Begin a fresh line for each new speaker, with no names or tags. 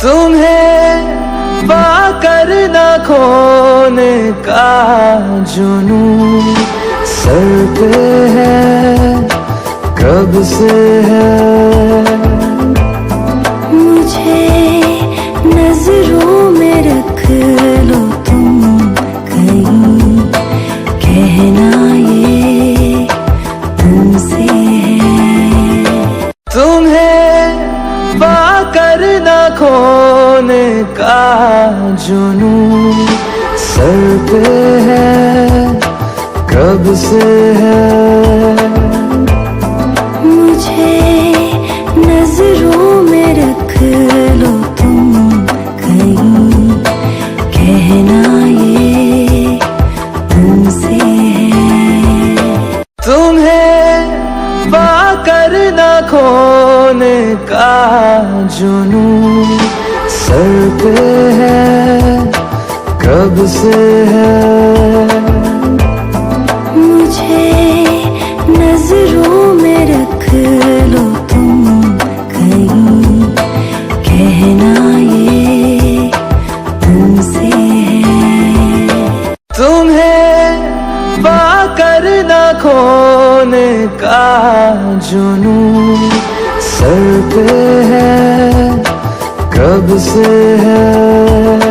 तुम्हें पाकर न खोने का जुनून सर पे है, कब से है।
मुझे नजरों में रख लो तुम कहीं, कहना ये तुमसे है।
तुम्हें पाकर न खोने का जुनून सर पे है, कब से है।
मुझे नजरों में रख लो तुम कहीं, कहना ये तुमसे है।
तुम्हें पाकर न खोने का जुनून सर पे है, कब से है।
मुझे नजरों में रख लो तुम कहीं, कहना ये तुमसे है।
तुम्हें पाकर न खोने का जुनून सर पे है, कब से है।